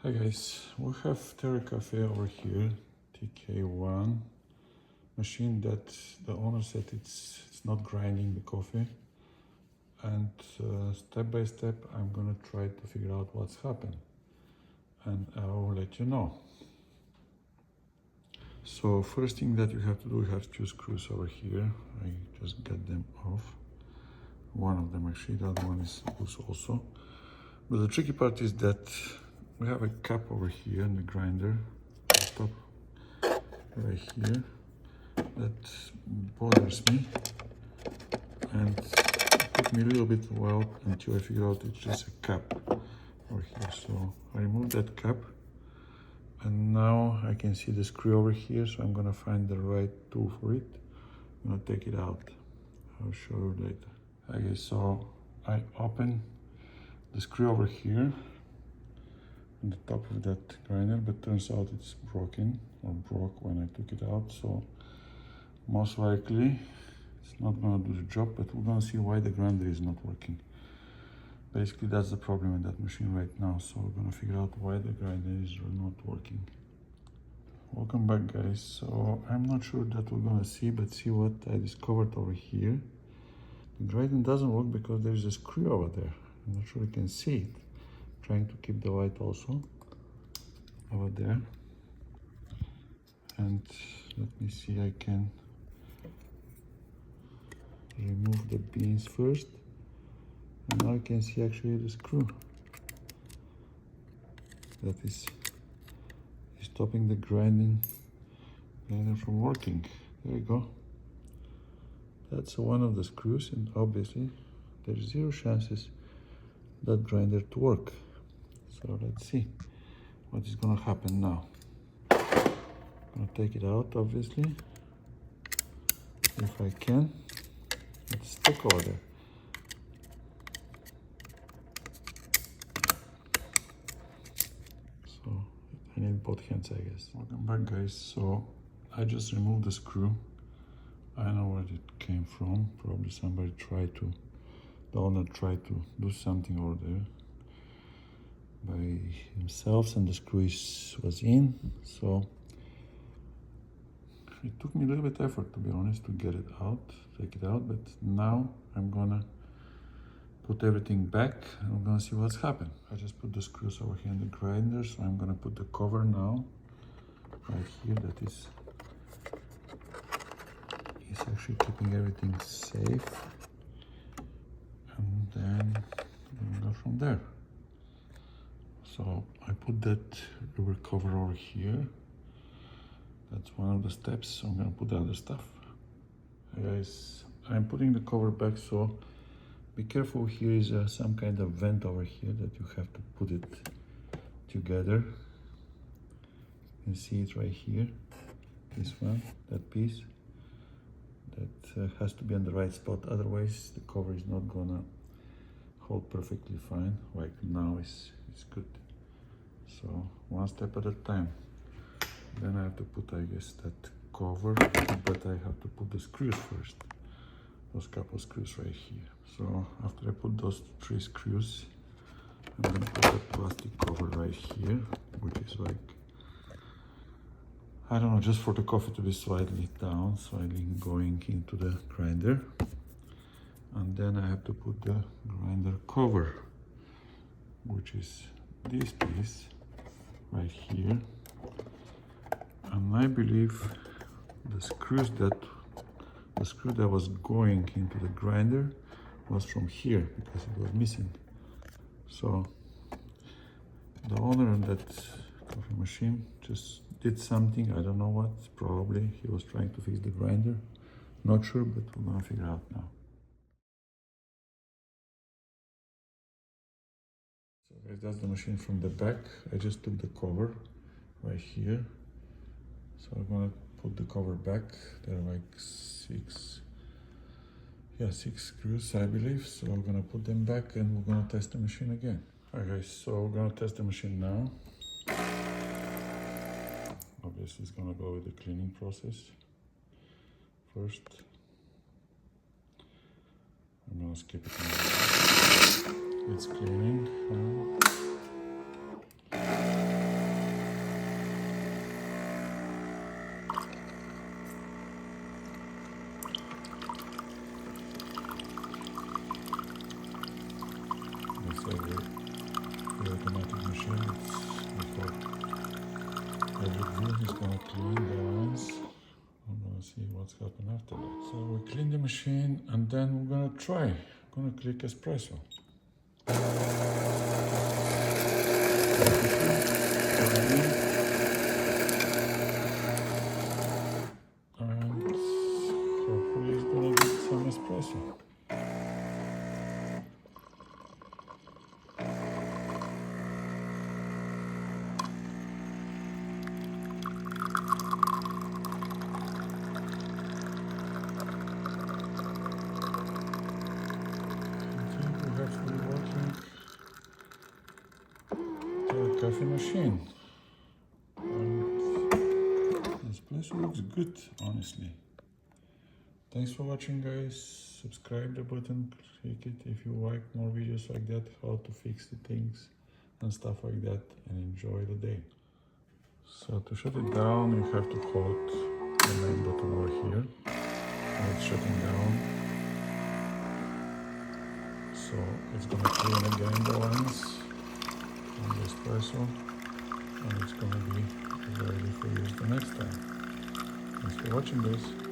Hi guys, we have Terra Kaffe over here, TK1 machine that the owner said it's not grinding the coffee, and step by step I'm gonna try to figure out what's happened and I'll let you know. So first thing that you have to do, you have two screws over here. I just got them off. One of them actually, the other one is loose also. But the tricky part is that we have a cap over here in the grinder, top right here, that bothers me, and it took me a little bit while until I figured out it's just a cap over here. So I removed that cap, and now I can see the screw over here, so I'm gonna find the right tool for it. I'm gonna take it out. I'll show you later. Okay, so I open the screw over here on the top of that grinder, but turns out it's broken or broke when I took it out, so most likely it's not gonna do the job, but we're gonna see why the grinder is not working. Basically that's the problem in that machine right now, so we're gonna figure out why the grinder is not working. Welcome back guys. So I'm not sure that we're gonna see, but see what I discovered over here. The grinder doesn't work because there's a screw over there. I'm not sure you can see it. Trying to keep the light also over there, and let me see, I can remove the beans first, and now I can see actually the screw that is stopping the grinder from working. There you go. That's one of the screws, and obviously there's zero chances that grinder to work. So let's see what is gonna happen now. I'm gonna take it out, obviously, if I can. It's stuck over there. So I need both hands, I guess. Welcome back guys. So I just removed the screw. I know where it came from. Probably somebody the owner tried to do something over there by himself, and the screw was in. So it took me a little bit of effort, to be honest, to get it out, take it out, but now I'm gonna put everything back and we're gonna see what's happened. I just put the screws over here in the grinder, so I'm gonna put the cover now right here. That is actually keeping everything safe, and then we'll go from there. So I put that rubber cover over here. That's one of the steps, so I'm gonna put the other stuff. Hey guys, I'm putting the cover back, so be careful. Here is some kind of vent over here that you have to put it together. You can see it right here, this one, that piece. That has to be on the right spot, otherwise the cover is not gonna hold perfectly fine. Like now it's good. So one step at a time. Then I have to put, I guess, that cover, but I have to put the screws first. Those couple screws right here. So after I put those 3 screws, I'm gonna put the plastic cover right here, which is like, I don't know, just for the coffee to be slightly down, slightly going into the grinder. And then I have to put the grinder cover, which is this piece right here. And I believe the screw that was going into the grinder was from here, because it was missing. So the owner of that coffee machine just did something, I don't know what. Probably he was trying to fix the grinder, not sure, but we're gonna figure out now. So guys, that's the machine from the back. I just took the cover right here, so I'm gonna put the cover back. There are like 6 screws, I believe. So I'm gonna put them back and we're gonna test the machine again. Alright guys, so we're gonna test the machine now. Obviously it's gonna go with the cleaning process first. I'm gonna skip it now. It's cleaning. here he's gonna clean the lines. I'm gonna see what's happened after that. So we clean the machine and then we're gonna try. I'm gonna click espresso. And hopefully it's gonna get some espresso. Fully working Terra Kaffe machine. And this place looks good, honestly. Thanks for watching, guys. Subscribe the button, click it if you like more videos like that, how to fix the things and stuff like that, and enjoy the day. So to shut it down, you have to hold the main button over here. And it's shutting down. So it's gonna clean again the lines on the espresso, and it's gonna be ready for use the next time. Thanks for watching, guys.